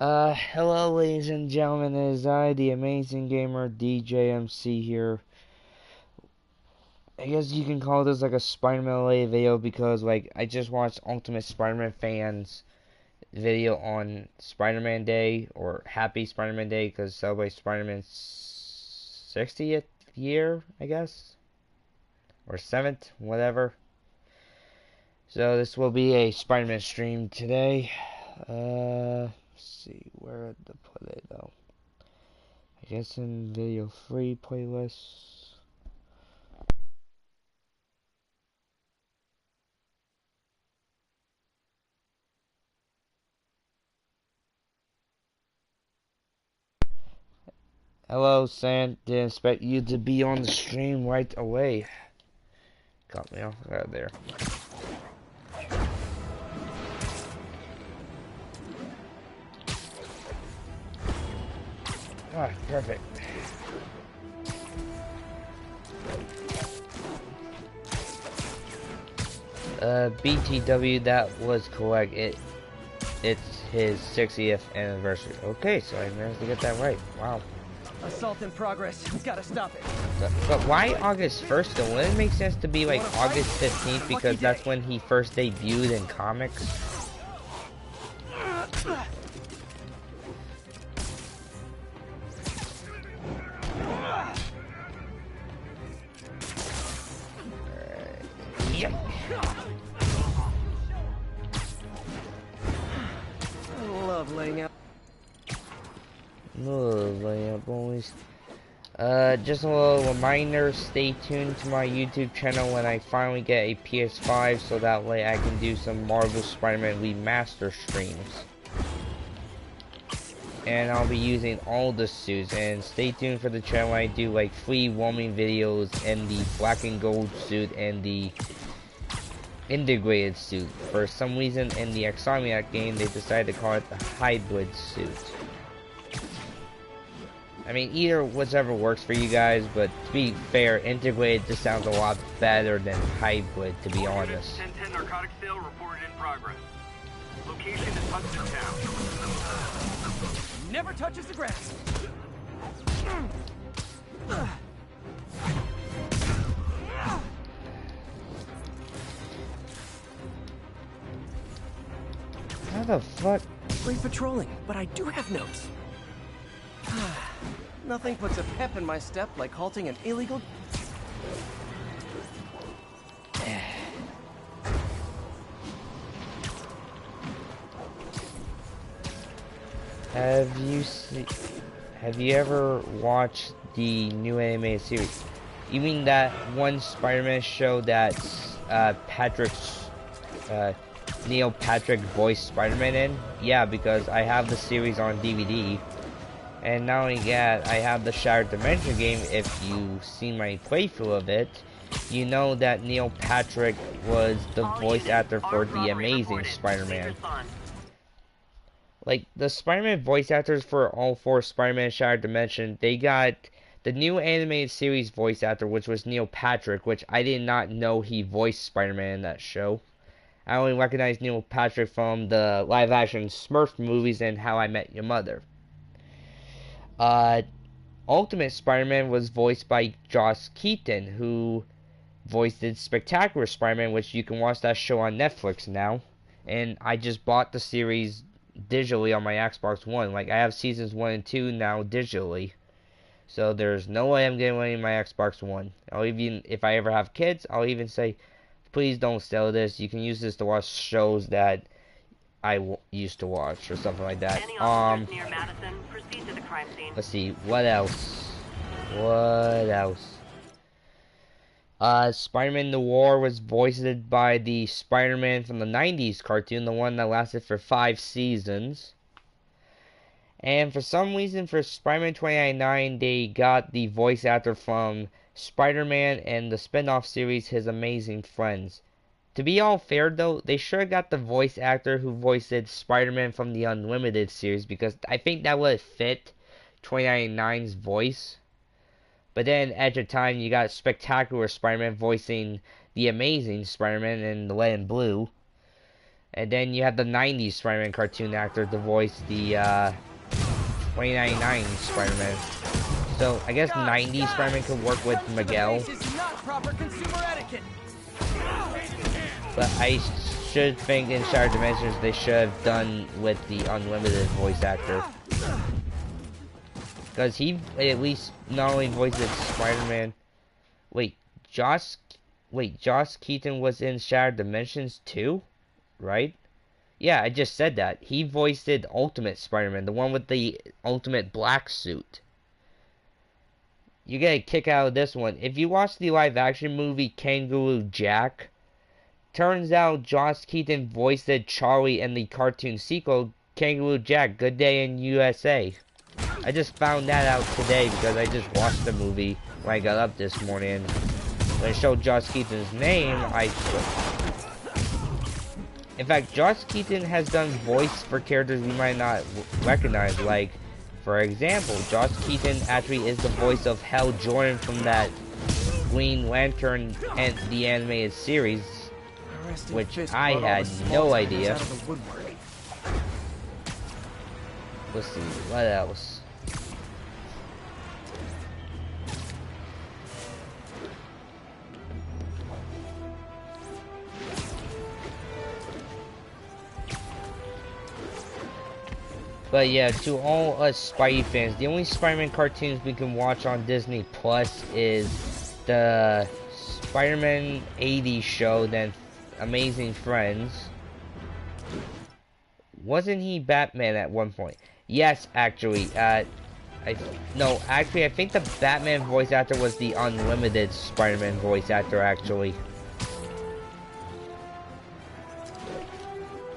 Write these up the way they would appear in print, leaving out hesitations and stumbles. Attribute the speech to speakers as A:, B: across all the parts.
A: Hello ladies and gentlemen, it is I, the Amazing Gamer DJMC here. I guess you can call this like a Spider-Man related video because I just watched Ultimate Spider-Man fans video on Spider-Man Day, or Happy Spider-Man Day, because celebrate Spider-Man's 60th year, I guess, or 7th, whatever. So this will be a Spider-Man stream today. Let's see where to put it though. I guess in video free playlists. Hello, Sam. Didn't expect you to be on the stream right away. Got me off out there. Ah, perfect. BTW, that was correct. It's his 60th anniversary. Okay, so I managed to get that right. Wow.
B: Assault in progress. Gotta stop it.
A: But why August 1st though? Wouldn't it make sense to be like August 15th because that's when he first debuted in comics? Yep.
B: I love laying out.
A: Love laying out, boys. Just a little reminder, stay tuned to my YouTube channel when I finally get a PS5 so that way I can do some Marvel Spider-Man Remaster streams. And I'll be using all the suits, and stay tuned for the channel when I do like free roaming videos in the black and gold suit and the integrated suit. For some reason in the Insomniac game they decided to call it the hybrid suit. I mean, either whichever works for you guys, but to be fair, integrated just sounds a lot better than hybrid, to be honest.
C: 1010 narcotic sale reported in progress. Location is Hudson Town.
B: Never touches the grass.
A: How the fuck?
B: Free patrolling, but I do have notes. Nothing puts a pep in my step like halting an illegal...
A: Have you ever watched the new animated series? You mean that one Spider-Man show that's Neil Patrick voiced Spider-Man in? Yeah, because I have the series on DVD. And not only that, I have the Shattered Dimension game. If you've seen my playthrough of it, you know that Neil Patrick was the voice actor for the Amazing Spider-Man. Like, the Spider-Man voice actors for all four Spider-Man Shattered Dimension, they got the new animated series voice actor, which was Neil Patrick, which I did not know he voiced Spider-Man in that show. I only recognized Neil Patrick from the live-action Smurf movies and How I Met Your Mother. Ultimate Spider-Man was voiced by Josh Keaton, who voiced Spectacular Spider-Man, which you can watch that show on Netflix now. And I just bought the series digitally on my Xbox One. Like, I have seasons 1 and 2 now digitally. So there's no way I'm getting away with my Xbox One. I'll even, if I ever have kids, I'll even say, please don't sell this. You can use this to watch shows that I used to watch or something like that.
D: Near Madison, proceed to the crime scene.
A: Let's see, what else? Spider-Man The War was voiced by the Spider-Man from the 90s cartoon, the one that lasted for 5 seasons. And for some reason, for Spider-Man 2099, they got the voice actor from Spider-Man and the spin-off series His Amazing Friends. To be all fair though, they sure got the voice actor who voiced Spider-Man from the Unlimited series, because I think that would fit 2099's voice. But then at the time you got Spectacular Spider-Man voicing the Amazing Spider-Man in the Red and Blue. And then you have the 90s Spider-Man cartoon actor to voice the 2099 Spider-Man. So I guess 90s Spider-Man could work with Miguel.
B: This is not proper consumer etiquette.
A: But I should think in Shattered Dimensions they should have done with the Unlimited voice actor. Because he at least not only voices Spider-Man. Wait, Josh Keaton was in Shattered Dimensions too? Right? Yeah, I just said that. He voiced Ultimate Spider-Man, the one with the ultimate black suit. You get a kick out of this one. If you watch the live action movie Kangaroo Jack, turns out Josh Keaton voiced Charlie in the cartoon sequel, Kangaroo Jack, Good Day in USA. I just found that out today because I just watched the movie when I got up this morning. When it showed Josh Keaton's name, in fact, Josh Keaton has done voice for characters we might not recognize, like, for example, Josh Keaton actually is the voice of Hal Jordan from that Green Lantern and the animated series, which I had no idea. Let's see, what else? But yeah, to all us Spidey fans, the only Spider-Man cartoons we can watch on Disney Plus is the Spider-Man 80s show, then Amazing Friends. Wasn't he Batman at one point? Yes, actually. I think the Batman voice actor was the Unlimited Spider-Man voice actor, actually.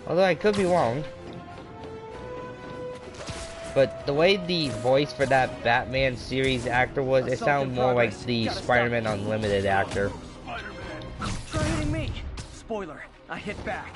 A: Although I could be wrong. But the way the voice for that Batman series actor was, it sounded more like the Spider-Man Unlimited actor.
B: Try hitting me. Spoiler, I hit back.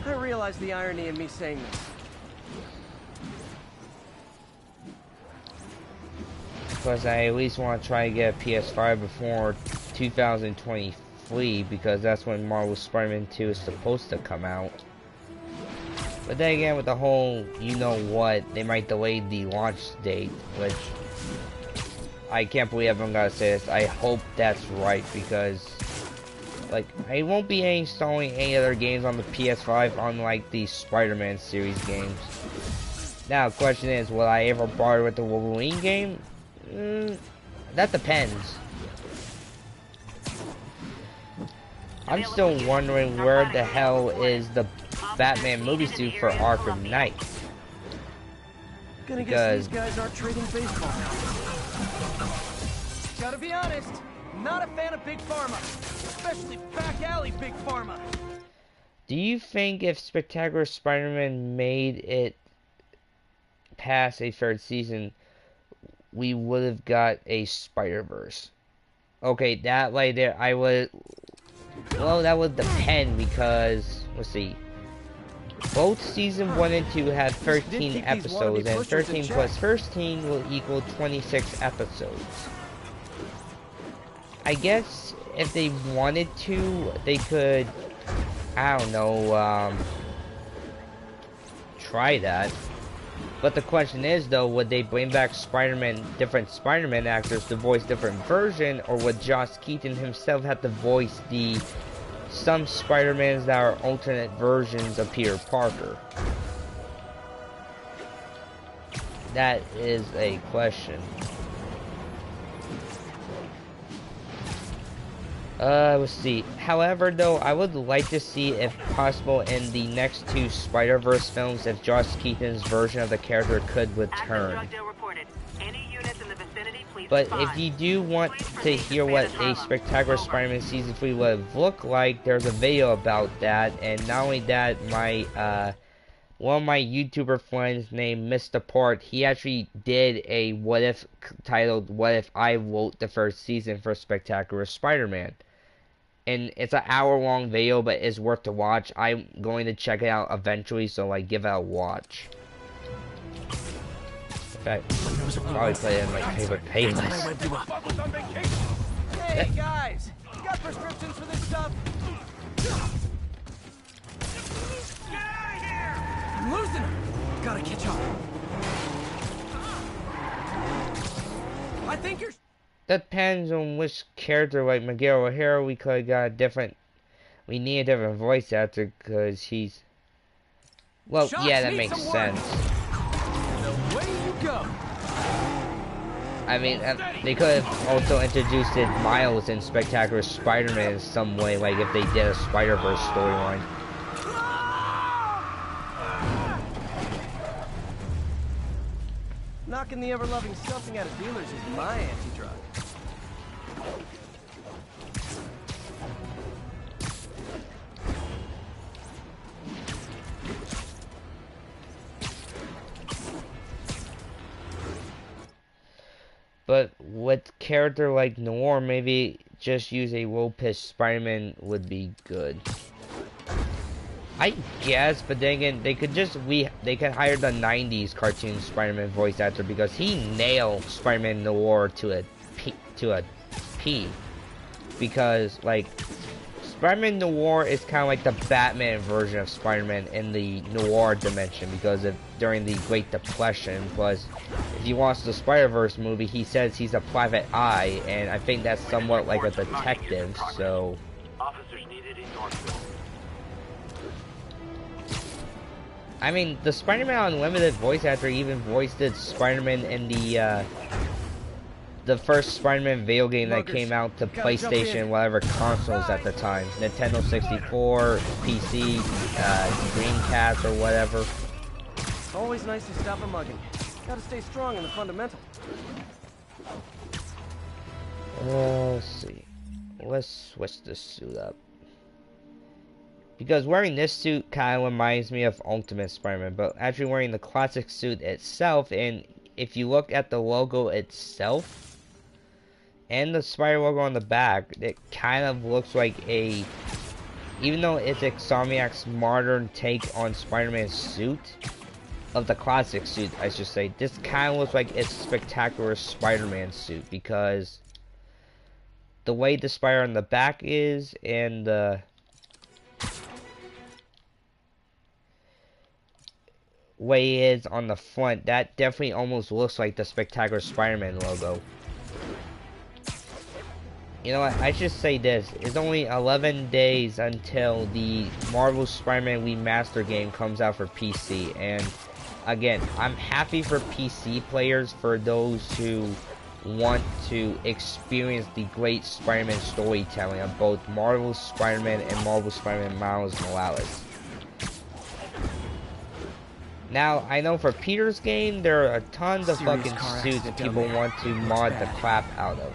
B: I realize the irony in me saying this.
A: Because I at least want to try to get a PS5 before 2023, because that's when Marvel Spider-Man 2 is supposed to come out. But then again, with the whole, you know what, they might delay the launch date, which I can't believe everyone gotta say this. I hope that's right, because like, I won't be installing any other games on the PS5 unlike the Spider-Man series games. Now, the question is, will I ever bother with the Wolverine game? That depends. I'm still wondering where the hell is the Batman movie suit for Arkham Knight.
B: Gonna guess these guys aren't trading baseball. Gotta be honest, not a fan of Big Pharma, especially back alley Big Pharma.
A: Do you think if Spectacular Spider-Man made it past a third season, we would have got a Spider-Verse? Okay, that right there, well, that would depend, because, let's see, both season 1 and 2 have 13 episodes, and 13 plus 13 will equal 26 episodes. I guess if they wanted to, they could, I don't know, try that. But the question is, though, would they bring back different Spider-Man actors to voice different version, or would Josh Keaton himself have to voice some Spider-Mans that are alternate versions of Peter Parker? That is a question. Let's see. However, though, I would like to see, if possible, in the next 2 Spider-Verse films, if Josh Keaton's version of the character could return. But if you do want to hear what a Spectacular Spider-Man Season 3 would look like, there's a video about that. And not only that, one of my YouTuber friends named Mr. Part, he actually did a what if titled "What If I Wrote the First Season for Spectacular Spider-Man." and it's an hour-long video, but it's worth to watch. I'm going to check it out eventually, so like give it a watch. In fact, I'll probably play it in my favorite playlist.
B: Hey guys, you got prescriptions for this stuff? I'm losing him. Gotta catch up. I think you're.
A: Depends on which character, like Miguel O'Hara, we could have got a different. We need a different voice actor because he's. Well,
B: Shots
A: yeah, that
B: need
A: makes
B: some
A: sense.
B: The way you go.
A: I mean, they could have also introduced Miles in Spectacular Spider-Man in some way, like if they did a Spider-Verse storyline.
B: Knocking the ever-loving stuffing out of dealers is my anti-drug.
A: But with character like Noir, maybe just use a low-pitched Spider-Man would be good. I guess, but then again, they could just they could hire the '90s cartoon Spider-Man voice actor because he nailed Spider-Man Noir to a P. Because like Spider-Man Noir is kind of like the Batman version of Spider-Man in the noir dimension because of during the Great Depression. Plus, if you watch the Spider-Verse movie, he says he's a private eye, and I think that's somewhat like a detective. So.
C: Officers needed in Northville.
A: I mean, the Spider-Man Unlimited voice actor even voiced Spider-Man in the first Spider-Man video game that came out to PlayStation, whatever consoles at the time, Nintendo 64, PC, Dreamcast, or whatever.
B: It's always nice to stop a mugging. Gotta stay strong in the fundamental.
A: Let's see. Let's switch the suit up. Because wearing this suit kind of reminds me of Ultimate Spider-Man, but actually wearing the classic suit itself, and if you look at the logo itself, and the spider logo on the back, it kind of looks like a, even though it's Insomniac's modern take on Spider-Man's suit, of the classic suit, I should say, this kind of looks like it's Spectacular Spider-Man suit, because the way the spider on the back is, and the way it is on the front, that definitely almost looks like the Spectacular Spider-Man logo. You know what, I should say this, it's only 11 days until the Marvel Spider-Man Remaster game comes out for PC, and again, I'm happy for PC players, for those who want to experience the great Spider-Man storytelling of both Marvel Spider-Man and Marvel Spider-Man Miles Morales. Now, I know for Peter's game, there are tons of fucking suits people want to mod the crap out of.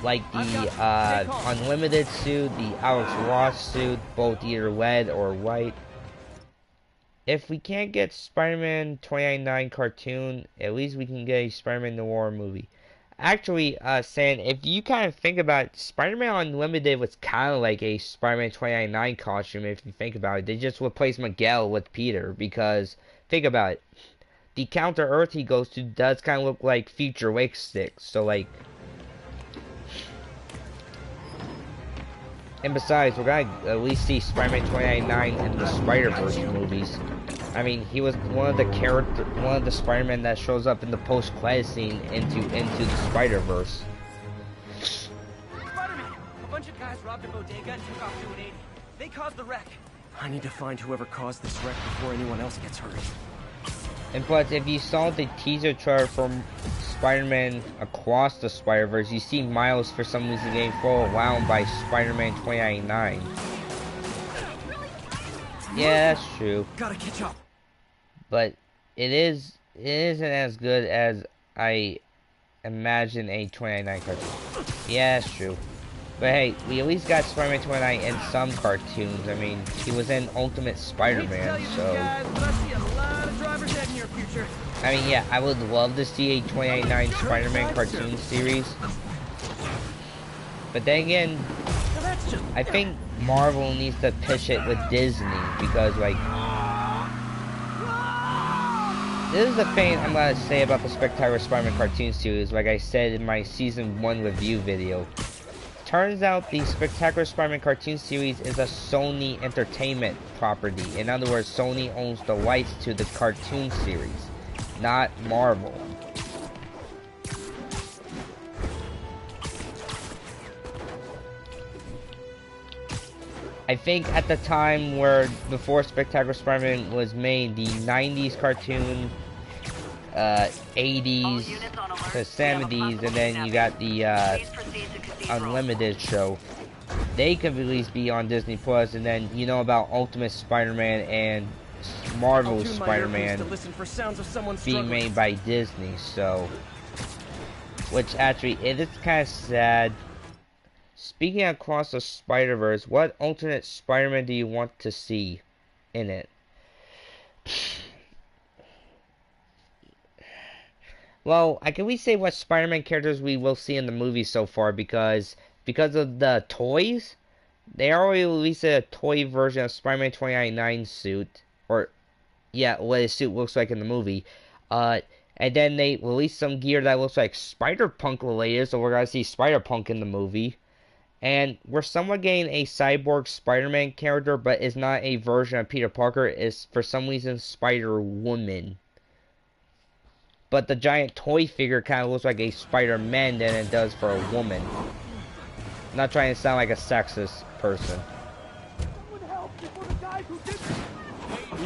A: Like the Unlimited suit, the Alex Ross suit, both either red or white. If we can't get Spider-Man 2099 cartoon, at least we can get a Spider-Man Noir movie. Actually, Sam, if you kind of think about it, Spider-Man Unlimited was kind of like a Spider-Man 2099 costume, if you think about it. They just replaced Miguel with Peter, because, think about it, the Counter-Earth he goes to does kind of look like Future Wake Sticks, so like... And besides, we're gonna at least see Spider-Man 2099 in the Spider-Verse movies. I mean, he was one of the Spider-Man that shows up in the post-credit scene into the Spider-Verse.
B: Spider-Man! A bunch of guys robbed a bodega and took off to an 80. They caused the wreck. I need to find whoever caused this wreck before anyone else gets hurt.
A: And plus, if you saw the teaser trailer from Spider-Man Across the Spider-Verse, you see Miles for some reason getting thrown around by Spider-Man 2099. Yeah, that's true.
B: Gotta catch up.
A: But it isn't as good as I imagine a 2099 cartoon. Yeah, that's true. But hey, we at least got Spider-Man 2099 in some cartoons. I mean, he was in Ultimate Spider-Man, so... I mean, yeah, I would love to see a 2099 Spider-Man cartoon series. But then again, I think Marvel needs to pitch it with Disney because, like, this is the thing I'm gonna say about the Spectacular Spider-Man cartoon series. Like I said in my season 1 review video, turns out the Spectacular Spider-Man cartoon series is a Sony Entertainment property. In other words, Sony owns the rights to the cartoon series, not Marvel. I think at the time where before Spectacular Spider-Man was made, the 90s cartoon, 80s to 70s, and then you got the Unlimited show. They could at least be on Disney Plus, and then you know about Ultimate Spider-Man and Marvel's Spider-Man being made by Disney, so, which actually it is kind of sad. Speaking of Across the Spider-Verse, what alternate Spider-Man do you want to see in it? Well, I can at least say what Spider-Man characters we will see in the movie so far because of the toys. They already released a toy version of Spider-Man 2099 suit, or yeah, what his suit looks like in the movie. And then they released some gear that looks like Spider-Punk related, so we're gonna see Spider-Punk in the movie. And we're somewhat getting a cyborg Spider-Man character, but it's not a version of Peter Parker. It's for some reason Spider-Woman. But the giant toy figure kind of looks like a Spider-Man than it does for a woman. I'm not trying to sound like a sexist person.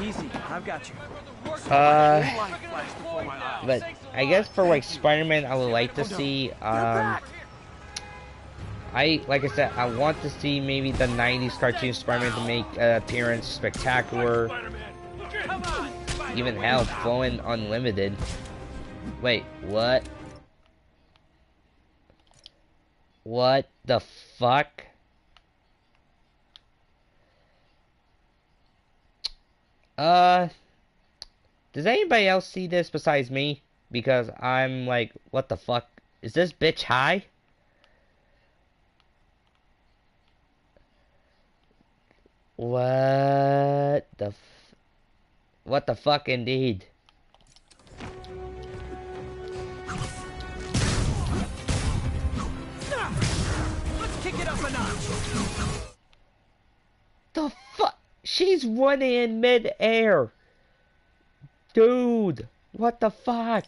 B: Easy, I've got you.
A: But I guess for like Spider-Man, I would like to see, like I said, I want to see maybe the 90s cartoon Spider-Man to make an appearance, Spectacular, even hell, Flowing Unlimited. Wait, what? What the fuck? Does anybody else see this besides me? Because I'm like, what the fuck? Is this bitch high? What the fuck indeed?
B: Let's kick it up a notch.
A: The fuck? She's running in mid-air. Dude, what the fuck?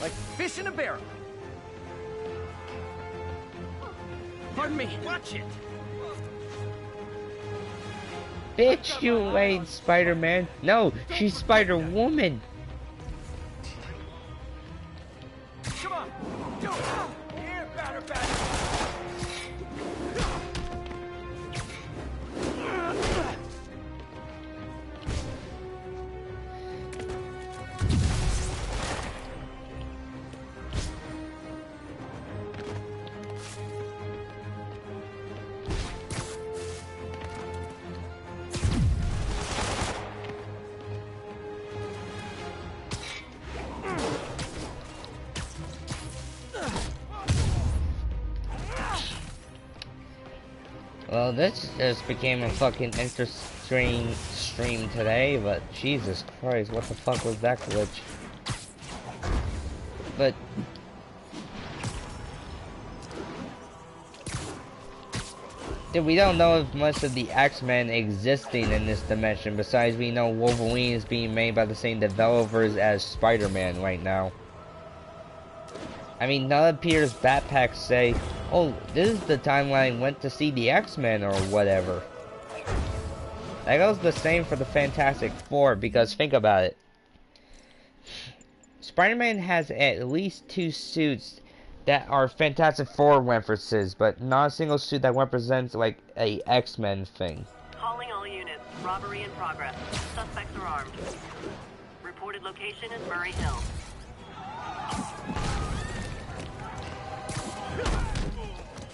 B: Like fish in a barrel. Pardon me. Watch it.
A: Bitch, you ain't Spider-Man. No, she's Spider-Woman.
B: Come on. Do it. Here, batter, batter.
A: Well, this just became a fucking interesting stream today, but Jesus Christ, what the fuck was that glitch? But dude, we don't know if much of the X-Men existing in this dimension, besides we know Wolverine is being made by the same developers as Spider-Man right now. I mean, none of Peter's backpacks say, oh, this is the time when I went to see the X-Men or whatever. That goes the same for the Fantastic Four, because think about it. Spider-Man has at least 2 suits that are Fantastic Four references, but not a single suit that represents, like, a X-Men thing.
D: Calling all units. Robbery in progress. Suspects are armed. Reported location is Murray Hill.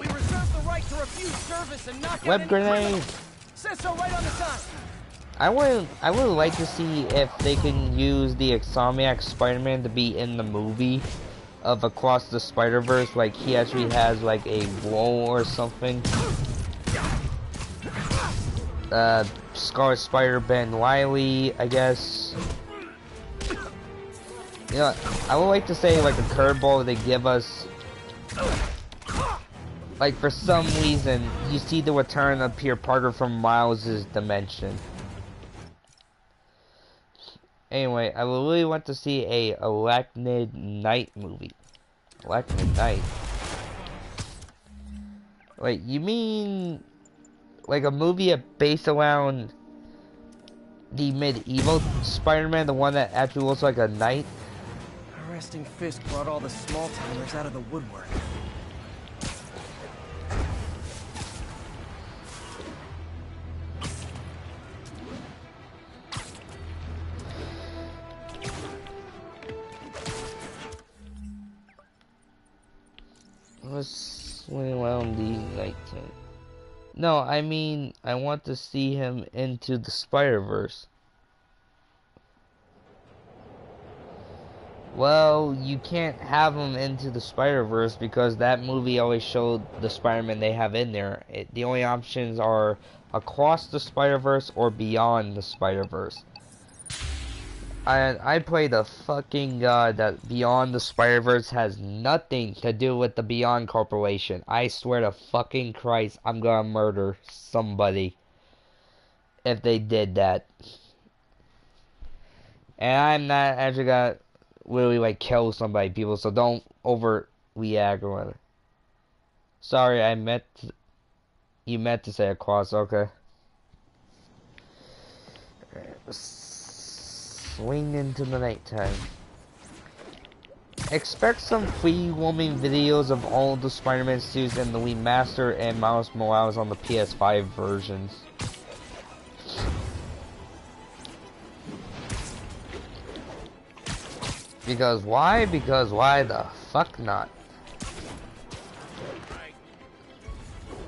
B: We reserve the right to refuse service and knock
A: Web
B: out
A: grenade.
B: any says so right on the sign.
A: I would like to see if they can use the Insomniac Spider-Man to be in the movie of Across the Spider-Verse, like he actually has like a role or something. Scarlet Spider Ben Riley, I guess. You know, I would like to say like a curveball they give us. Like for some reason, you see the return of Peter Parker from Miles' dimension. Anyway, I would really want to see a Arachnid Knight movie. Arachnid Knight. Like, you mean like a movie based around the medieval Spider-Man, the one that actually looks like a knight?
B: Arresting Fisk brought all the small-timers out of the woodwork.
A: Let's swing around these nights. No, I mean, I want to see him into the Spider-Verse. Well, you can't have him into the Spider-Verse because that movie always showed the Spider-Man they have in there. The only options are across the Spider-Verse or beyond the Spider-Verse. I pray the fucking God that Beyond the Spider-Verse has nothing to do with the Beyond Corporation. I swear to fucking Christ, I'm gonna murder somebody if they did that. And I'm not actually gonna really like kill somebody, people, so don't overreact or whatever. Sorry, you meant to say across, okay. Swing into the nighttime. Expect some free roaming videos of all the Spider-Man suits and the remaster and Miles Morales on the PS5 versions. Because why? Because why the fuck not?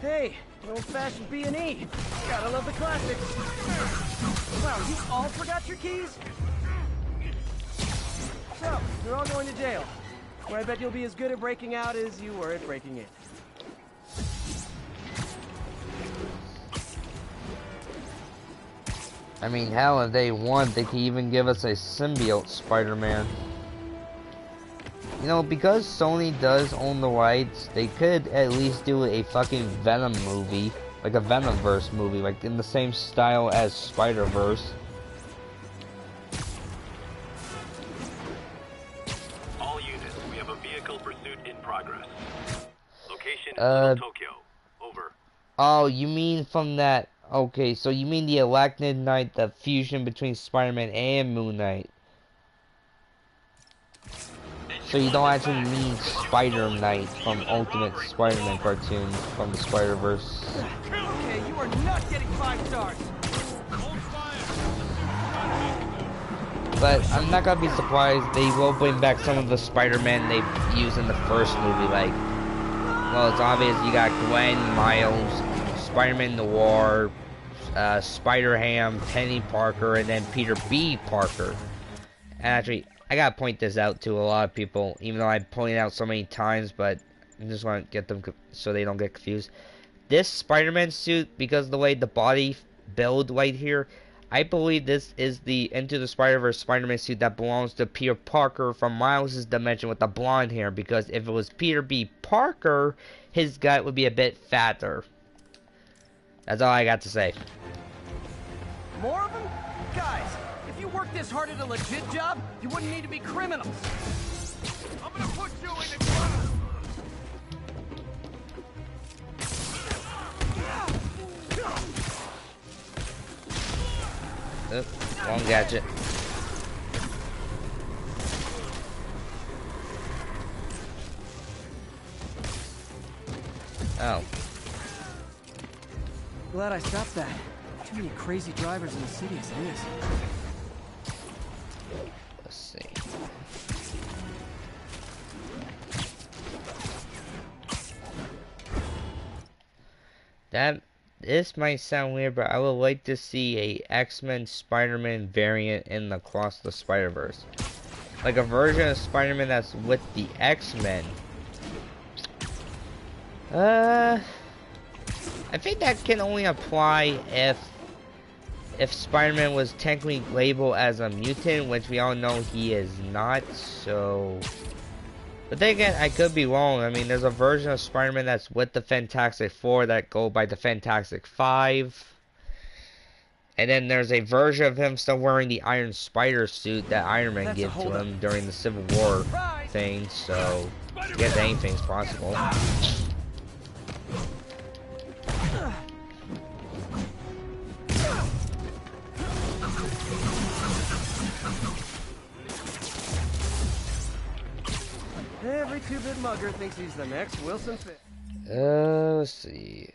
B: Hey, an old-fashioned B&E. Gotta love the classics. Wow, you all forgot your keys? So, you're all going to jail, where I bet you'll be as good at breaking out as you were at breaking in.
A: I mean, hell, if they want, they could even give us a symbiote Spider-Man. You know, because Sony does own the rights, they could at least do a fucking Venom movie, like a Venomverse movie, like in the same style as Spider-Verse.
C: All units, we have a vehicle pursuit in progress. Location is Tokyo. Over.
A: Oh, you mean from that? Okay, so you mean the Arachnid Knight, the fusion between Spider-Man and Moon Knight. So you don't actually mean Spider Knight from Ultimate Spider-Man cartoons from the Spider-Verse.
B: Okay, you are not getting 5 stars.
A: But I'm not gonna be surprised they will bring back some of the Spider-Man they used in the first movie. Like, well, it's obvious you got Gwen, Miles, Spider-Man Noir, Spider-Ham, Penny Parker, and then Peter B. Parker. And actually, I gotta point this out to a lot of people, even though I pointed out so many times, but I just want to get them so they don't get confused. This Spider-Man suit, because of the way the body build right here, I believe this is the Into the Spider-Verse Spider-Man suit that belongs to Peter Parker from Miles' dimension with the blonde hair, because if it was Peter B. Parker, his gut would be a bit fatter. That's all I got to say.
B: More of them? Guys, if you worked this hard at a legit job, you wouldn't need to be criminals. I'm gonna put you in the corner.
A: Oops, wrong gadget. Oh.
B: Glad I stopped that. Too many crazy drivers in the city as it is.
A: Let's see. This might sound weird, but I would like to see a X-Men Spider-Man variant in the Across the Spider-Verse. Like a version of Spider-Man that's with the X-Men. I think that can only apply if if Spider-Man was technically labeled as a mutant, which we all know he is not, so... But then again, I could be wrong. I mean, there's a version of Spider-Man that's with the Fantastic Four that go by the Fantastic Five. And then there's a version of him still wearing the Iron Spider suit that Iron Man gave to him during the Civil War thing, so I guess anything's possible.
B: Every two-bit mugger thinks he's the next Wilson Fisk.
A: Let's see.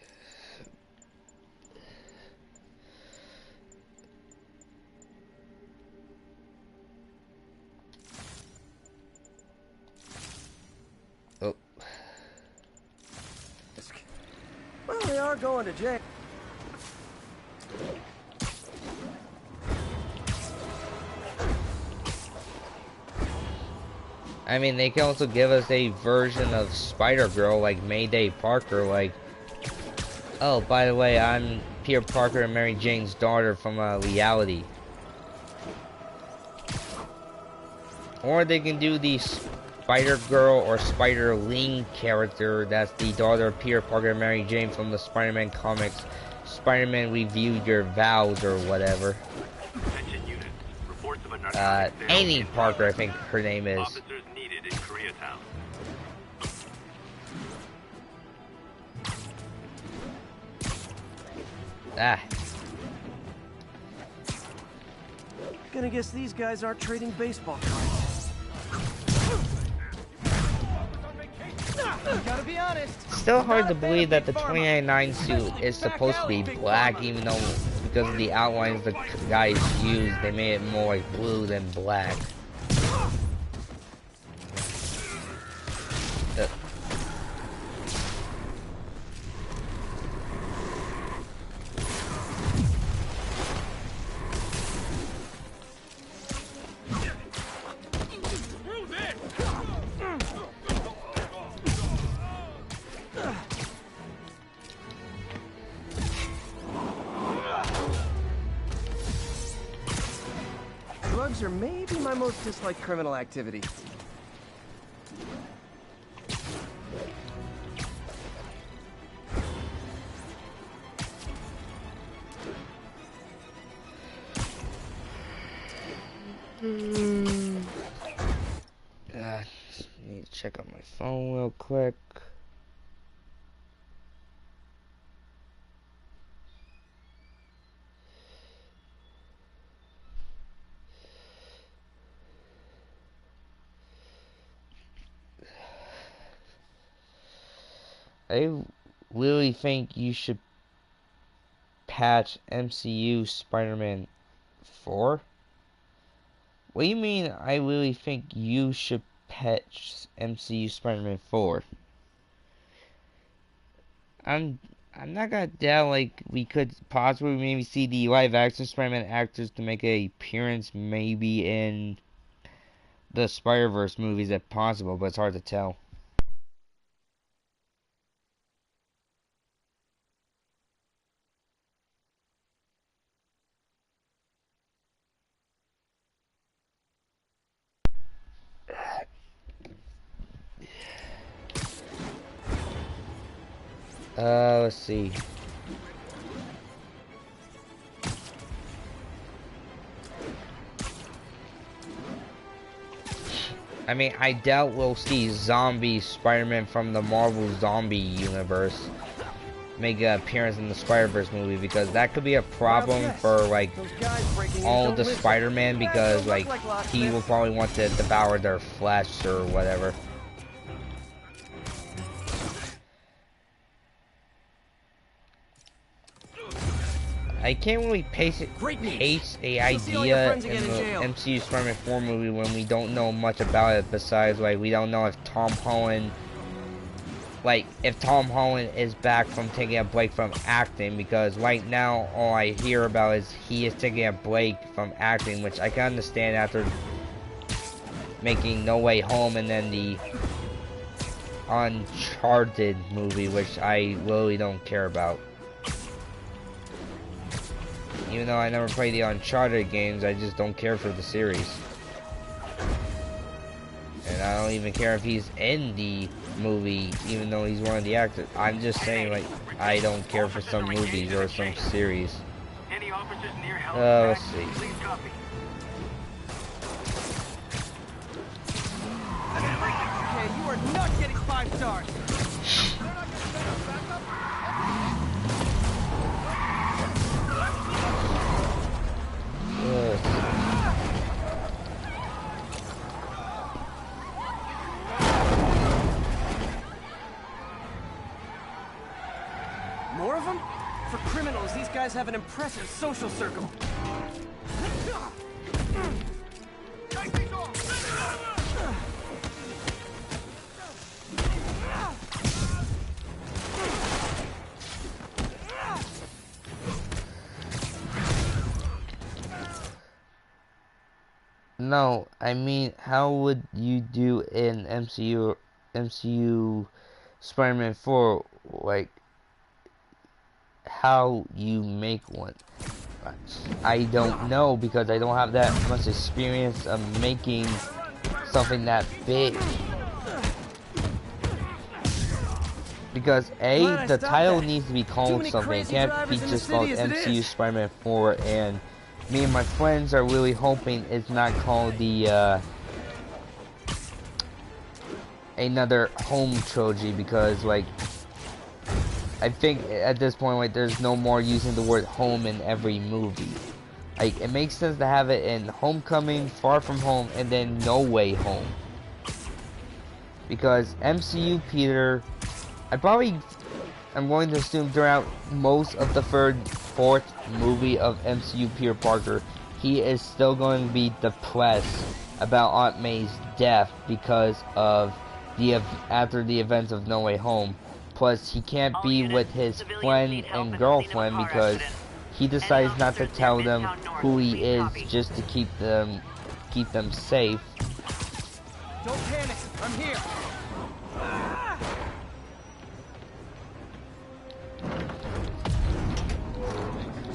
A: Oh.
B: Well, they are going to jail.
A: I mean, they can also give us a version of Spider-Girl, like Mayday Parker, like, oh, by the way, I'm Peter Parker and Mary Jane's daughter from reality. Or they can do the Spider-Girl or Spider-Ling character, that's the daughter of Peter Parker and Mary Jane from the Spider-Man comics, Spider-Man Reviewed Your Vows or whatever.
C: Attention units. Reports of a
A: Amy Parker, I think her name is.
C: Officers needed in Koreatown.
A: Ah.
B: Gonna guess these guys aren't trading baseball cards. Gotta be honest.
A: Still hard to believe that the 29 suit is supposed to be black, even though because of the outlines the guys used, they made it more like blue than black.
B: Drugs are maybe my most disliked criminal activity.
A: Just need to check out my phone real quick. I really think you should patch MCU Spider-Man 4? What do you mean I really think you should patch MCU Spider-Man 4? I'm not gonna doubt like we could possibly maybe see the live action Spider-Man actors to make an appearance maybe in the Spider-Verse movies if possible, but it's hard to tell. Let's see. I mean, I doubt we'll see zombie Spider-Man from the Marvel Zombie universe make an appearance in the Spider-Verse movie, because that could be a problem for like all the Spider-Man, because like he will probably want to devour their flesh or whatever. I can't really pace a idea in the MCU Spider-Man 4 movie when we don't know much about it, besides like we don't know if Tom Holland is back from taking a break from acting, because right now all I hear about is he is taking a break from acting, which I can understand after making No Way Home and then the Uncharted movie, which I really don't care about. Even though I never played the Uncharted games, I just don't care for the series. And I don't even care if he's in the movie, even though he's one of the actors. I'm just saying, like, I don't care for some movies or some series.
C: Any officers near Hell's
A: Let's
C: Back?
A: see.
C: Please copy.
B: Okay, you are not getting 5 stars. More of them? For criminals, these guys have an impressive social circle.
A: No, I mean, how would you do in MCU Spider-Man 4, like, how you make one? I don't know, because I don't have that much experience of making something that big. Because A, the title needs to be called something. It can't be just called MCU Spider-Man 4, and me and my friends are really hoping it's not called the another home trilogy, because like I think at this point, like, there's no more using the word home in every movie. Like, it makes sense to have it in Homecoming, Far From Home, and then No Way Home. Because MCU Peter, I'm going to assume throughout most of the fourth movie of MCU Peter Parker, he is still going to be depressed about Aunt May's death because of after the events of No Way Home. Plus, he can't be with his friend and girlfriend because he decides not to tell them who he is just to keep them safe.
B: Don't panic, I'm here.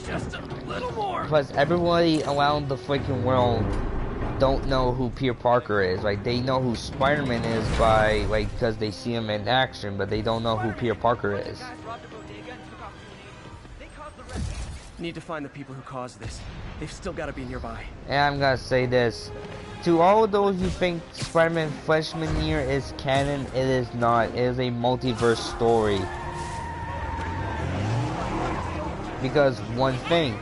B: Just a little more.
A: Plus, everybody around the freaking world don't know who Peter Parker is. Like, they know who Spider-Man is by, like, because they see him in action, but they don't know who Peter Parker is.
B: Need to find the people who caused this. They've still got to be nearby.
A: And I'm gonna say this. To all of those who think Spider-Man freshman year is canon, it is not. It is a multiverse story. Because one thing,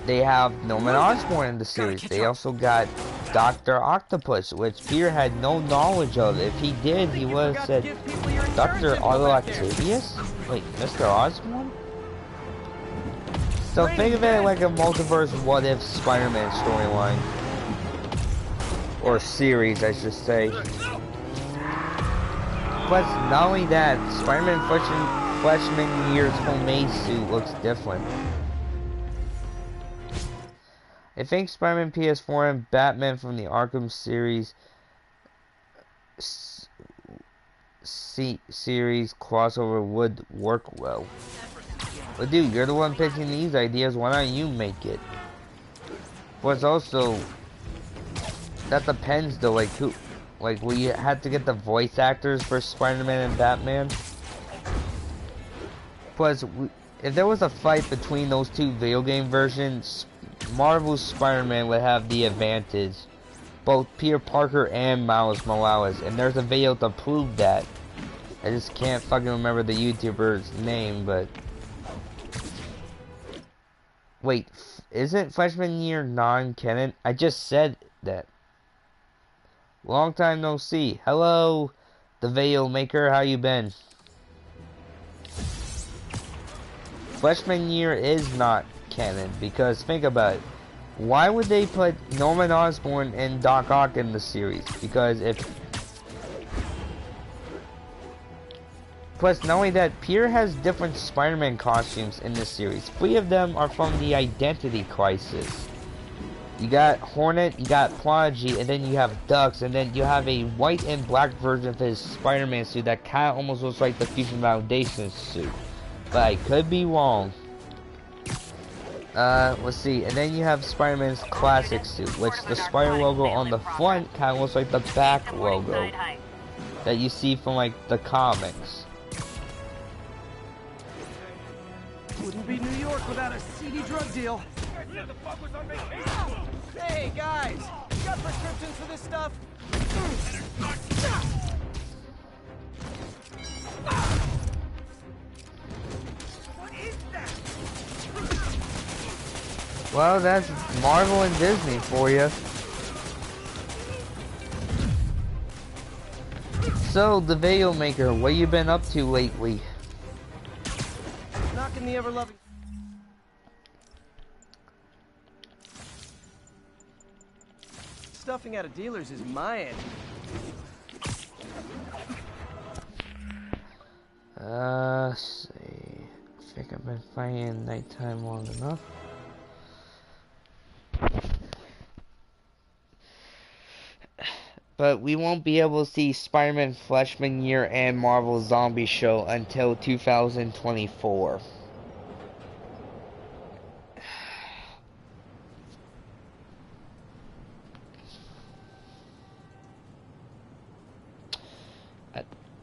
A: they have Norman Osborn in the series. They also got Dr. Octopus, which Peter had no knowledge of. If he did, he would have said, Dr. Otto Octavius? Wait, Mr. Osborn? So think of it like a multiverse what-if Spider-Man storyline. Or series, I should say. But not only that, Spider-Man freshman year's homemade suit looks different. I think Spider-Man PS4 and Batman from the Arkham series series crossover would work well. But dude, you're the one pitching these ideas, why don't you make it? But also, that depends though, like who, like will you have to get the voice actors for Spider-Man and Batman? Plus, if there was a fight between those two video game versions, Marvel's Spider-Man would have the advantage. Both Peter Parker and Miles Morales, and there's a video to prove that. I just can't fucking remember the YouTuber's name, but... Wait, isn't freshman year non-canon? I just said that. Long time no see. Hello, the video maker, how you been? Freshman year is not canon, because think about it. Why would they put Norman Osborn and Doc Ock in the series? Because if... Plus, not only that, Peter has different Spider-Man costumes in this series. 3 of them are from the Identity Crisis. You got Hornet, you got Prodigy, and then you have Dux, and then you have a white and black version of his Spider-Man suit that kind of almost looks like the Future Foundation suit. But I could be wrong. Let's see, and then you have Spider-Man's classic suit, which the spider logo on the front kind of looks like the back logo that you see from like the comics.
B: Wouldn't be New York without a seedy drug deal. Hey guys, you got prescriptions for this stuff? What is that?
A: Well, that's Marvel and Disney for you. So, the video maker, what you been up to lately?
B: Knocking the ever-loving... Stuffing out of dealers is my end.
A: Let's see. I think I've been fighting at nighttime long enough. But we won't be able to see Spider-Man Freshman Year and Marvel Zombie Show until 2024.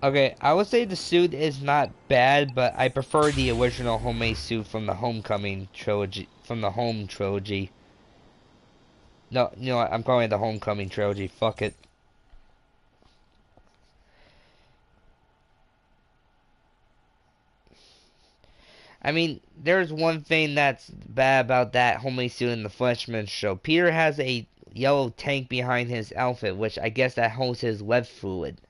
A: Okay, I would say the suit is not bad, but I prefer the original homemade suit from the Homecoming trilogy, from the Home trilogy. No, you know what, I'm calling it the Homecoming trilogy, fuck it. I mean, there's one thing that's bad about that homemade suit in the Freshman Show. Peter has a yellow tank behind his outfit, which I guess that holds his lead fluid.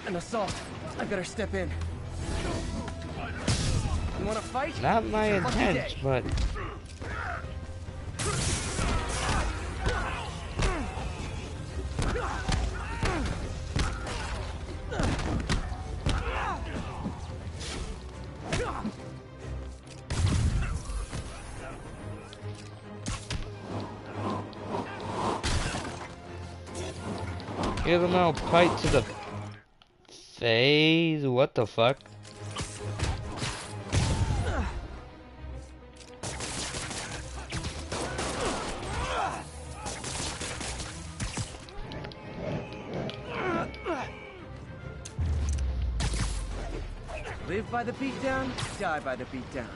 B: An assault. I better step in. You wanna fight?
A: Not my intent, but... Give him out fight to the face. What the fuck?
B: Live by the beatdown, die by the beatdown.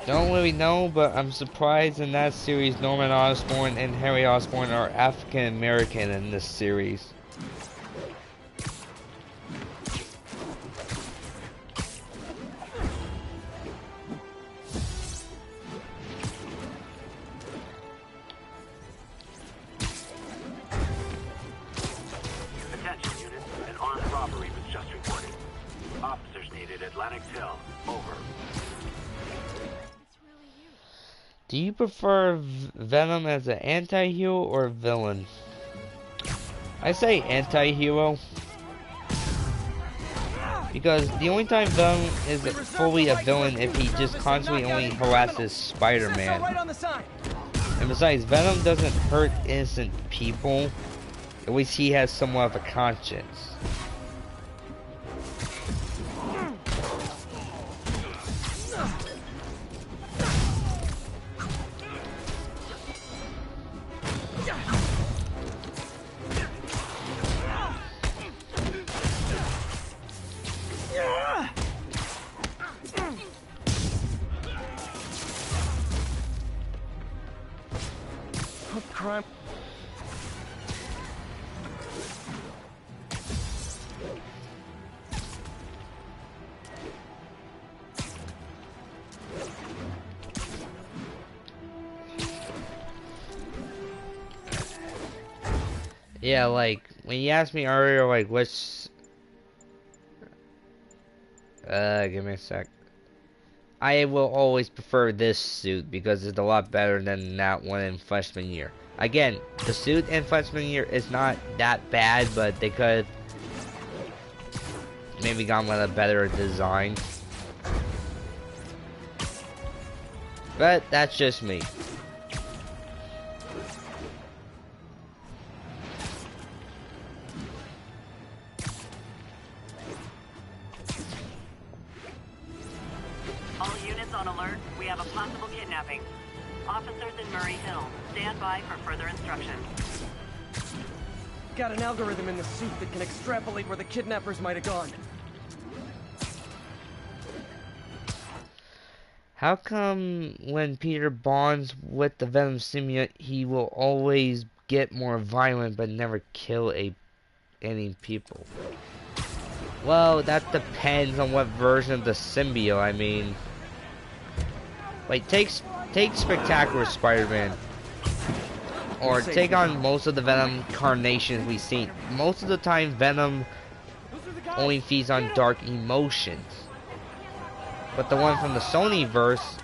A: Don't really know, but I'm surprised in that series Norman Osborn and Harry Osborn are African American in this series.
C: Attention units, an armed robbery was just reported. Officers needed at Lenox Hill. Over.
A: Do you prefer Venom as an anti-hero or villain? I say anti-hero. Because the only time Venom is fully a villain if he just constantly only harasses Spider-Man. And besides, Venom doesn't hurt innocent people. At least he has somewhat of a conscience.
B: Crime.
A: Yeah, like, when you asked me earlier, like, what's... give me a sec. I will always prefer this suit because it's a lot better than that one in freshman year. Again, the suit in freshman year is not that bad, but they could maybe gone with a better design. But that's just me.
D: All units on alert. We have a possible kidnapping. Officers in Murray Hill. Stand by for further instructions.
B: Got an algorithm in the suit that can extrapolate where the kidnappers might have gone.
A: How come when Peter bonds with the Venom symbiote, he will always get more violent but never kill any people? Well, that depends on what version of the symbiote. I mean, like take Spectacular Spider-Man, or take on most of the Venom carnations we've seen. Most of the time, Venom only feeds on dark emotions. But the one from the Sony verse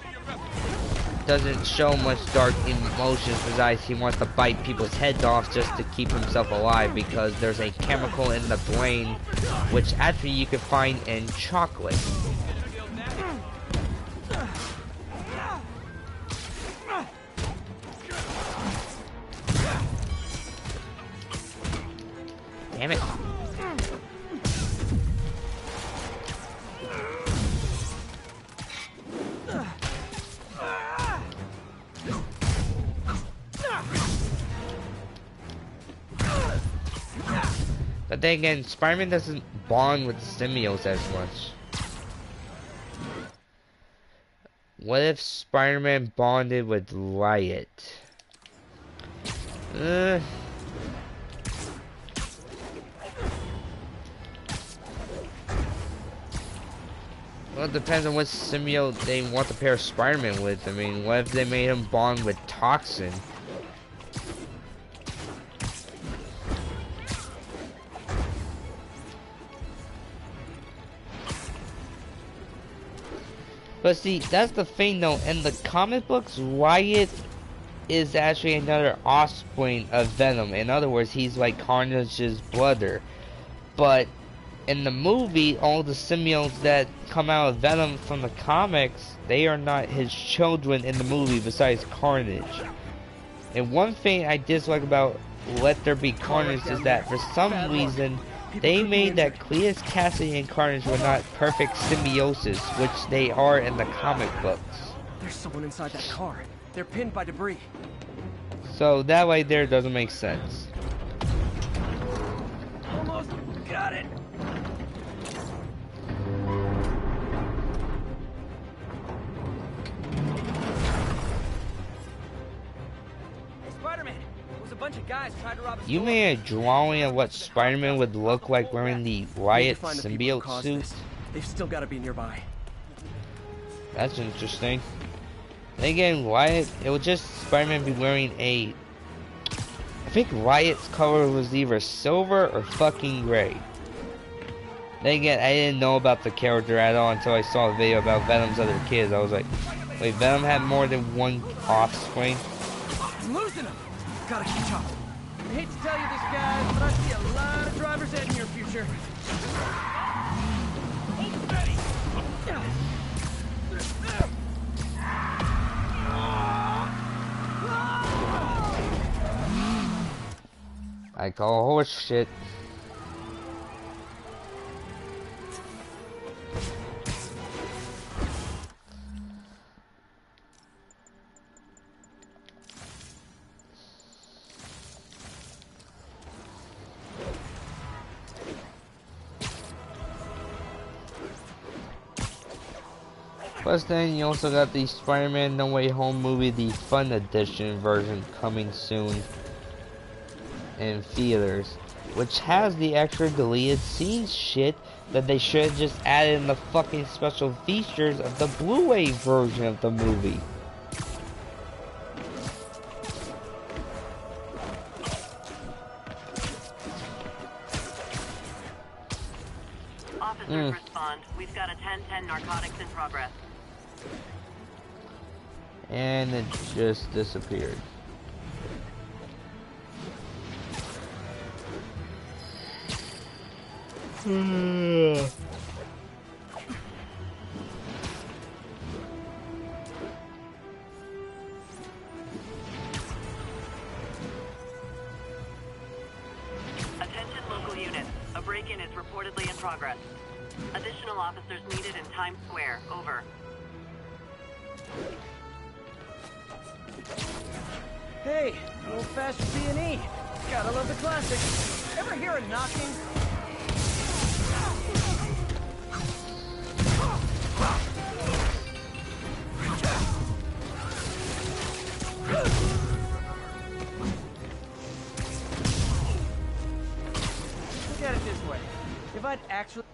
A: doesn't show much dark emotions besides he wants to bite people's heads off just to keep himself alive because there's a chemical in the brain which actually you can find in chocolate. Damn it. But then again, Spider-Man doesn't bond with the symbiotes as much. What if Spider-Man bonded with Riot? Well, it depends on what symbiote they want to pair Spider-Man with. I mean, what if they made him bond with Toxin? But see, that's the thing though, in the comic books, Riot is actually another offspring of Venom. In other words, he's like Carnage's brother. But in the movie, all the symbiotes that come out of Venom from the comics, they are not his children in the movie besides Carnage. And one thing I dislike about Let There Be Carnage is that for some reason, they made that Cletus Cassidy and Carnage were not perfect symbiosis, which they are in the comic books.
B: There's someone inside that car. They're pinned by debris.
A: So that right there doesn't make sense.
B: Almost got it. Hey, Spider-Man. It was a bunch of guys trying to rob a store.
A: You made a drawing of what Spider-Man would look like wearing the Riot
B: Find the people who
A: symbiote
B: caused
A: suit?
B: this. They've still got to be nearby.
A: That's interesting. And again, Riot, it would just Spider-Man be wearing a... I think Riot's color was either silver or fucking gray. Then again, I didn't know about the character at all until I saw a video about Venom's other kids. I was like, wait, Venom had more than one offspring?
B: I'm losing them. Gotta catch up. I hate to tell you this, guys, but I see a lot of driver's ed in your future. Hold steady.
A: I call horse shit. Plus then you also got the Spider-Man No Way Home movie, the Fun Edition version coming soon in theaters, which has the extra deleted scenes shit that they should have just added in the fucking special features of the Blu-ray version of the movie.
D: Officers respond. We've got a 10-10 narcotics in progress.
A: And it just disappeared.
D: Attention local units. A break-in is reportedly in progress. Additional officers needed in Times Square. Over.
B: Hey, an old-fashioned B&E. Gotta love the classic. Ever hear a knocking? Look at it this way. If I'd actually...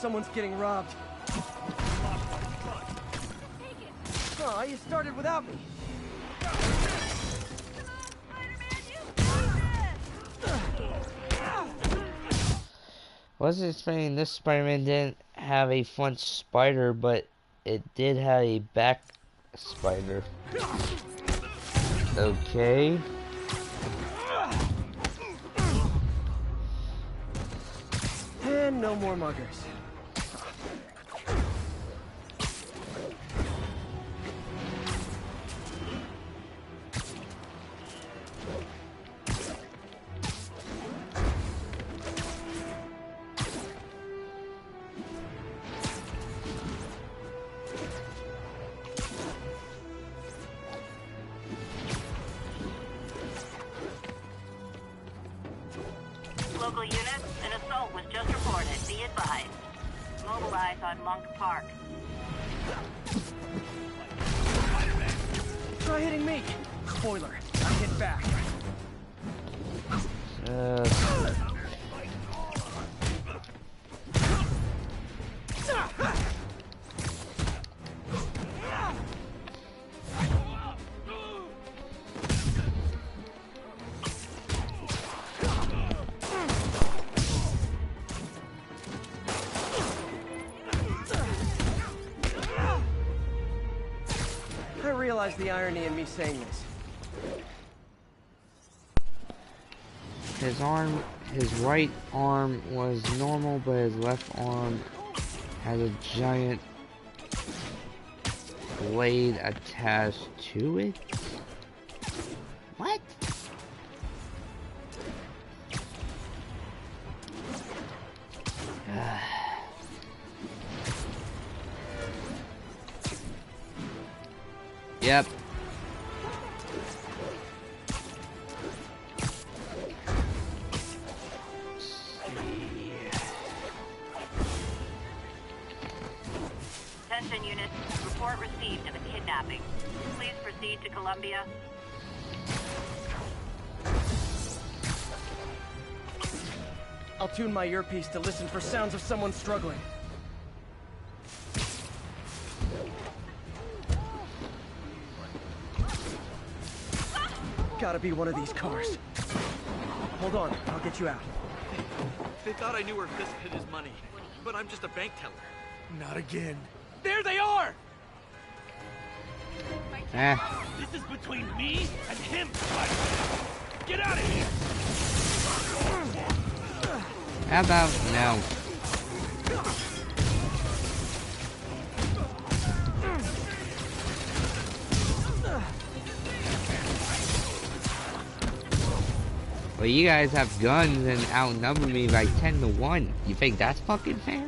B: Someone's getting robbed. Oh, you started without me.
A: Was explaining this Spider-Man didn't have a front spider, but it did have a back spider. Okay.
B: And no more muggers.
D: Local units, an assault was just reported. Be advised. Mobilize on Monk Park.
B: Try hitting me. Spoiler, I hit back. I realize the irony in me saying this.
A: His right arm was normal, but his left arm had a giant blade attached to it. What? Yep.
D: Attention units, report received of a kidnapping. Please proceed to Columbia.
B: I'll tune my earpiece to listen for sounds of someone struggling. Gotta be one of these cars. Hold on, I'll get you out.
E: They thought I knew where Fisk hid his money, but I'm just a bank teller.
F: Not again.
E: There they are!
F: This is between me and him, Spider. Get out of here!
A: How about no? Well, you guys have guns and outnumber me by 10 to 1. You think that's fucking fair?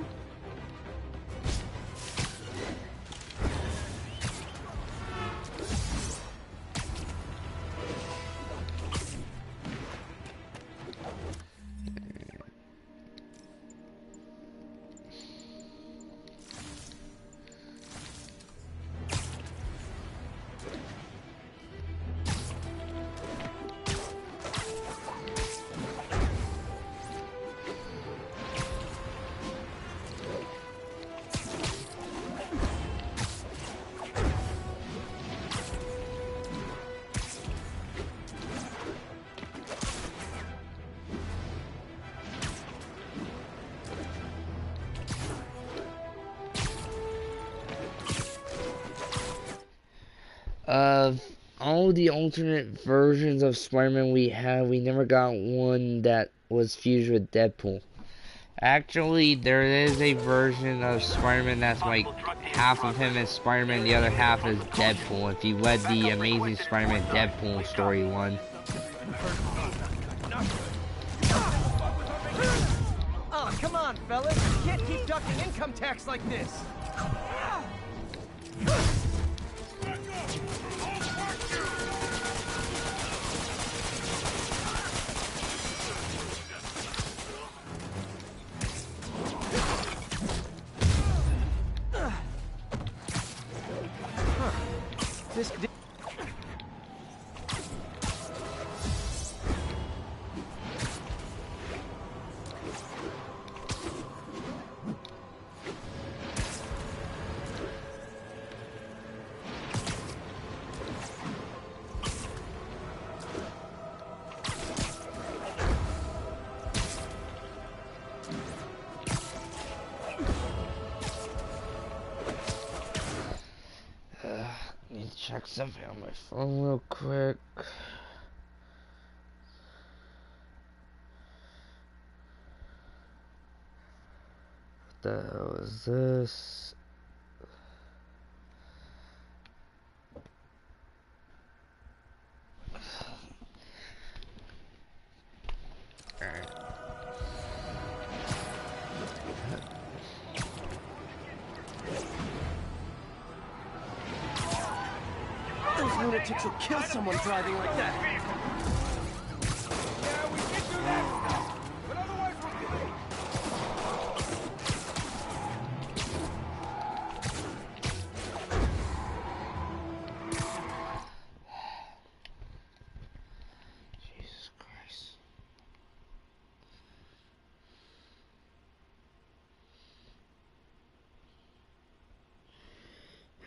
A: Of all the alternate versions of Spider-Man we have, we never got one that was fused with Deadpool. Actually, there is a version of Spider-Man that's like half of him is Spider-Man, the other half is Deadpool. If you read the Amazing Spider-Man Deadpool story one.
B: Oh, come on, fellas. You can't keep ducking income tax like this. This
A: Need to check something on my phone real quick. What the hell is this? Alright.
B: Those lunatics will kill someone driving like that.
G: Yeah, we can do that stuff, but otherwise we're good.
A: Jesus Christ.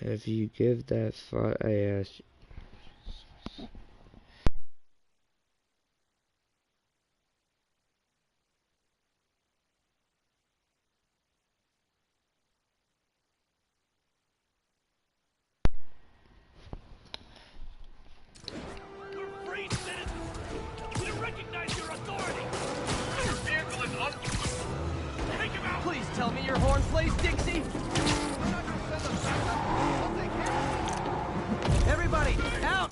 A: Have you give that thought I asked you?
F: We're free citizens. We don't recognize your authority.
G: Your vehicle is up.
F: Take him out.
B: Please tell me your horn plays Dixie.
G: We're not gonna send them back. I'll take care of it.
B: Everybody, out!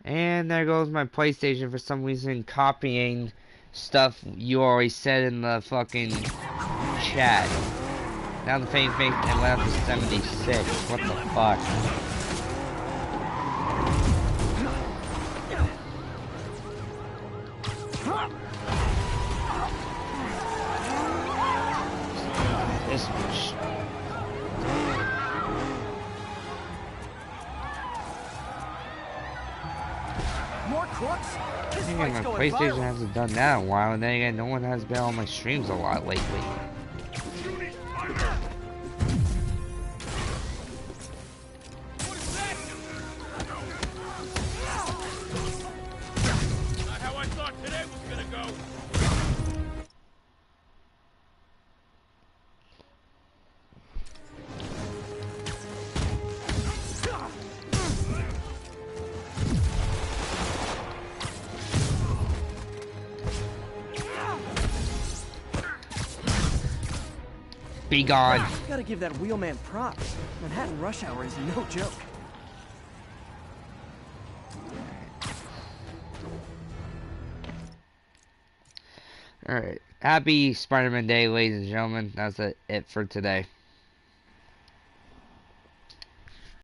A: And there goes my PlayStation for some reason copying stuff you already said in the fucking chat. Now the fame and left to 76. What the fuck? This much.
B: More crooks? This
A: I
B: fight's
A: think my
B: going
A: PlayStation
B: viral.
A: hasn't done that in a while, and then again, no one has been on my streams a lot lately.
F: Not how I thought today was gonna go.
A: Be gone.
B: Gotta give that wheelman props. Manhattan rush hour is no joke.
A: Alright. Happy Spider-Man Day, ladies and gentlemen. That's it for today.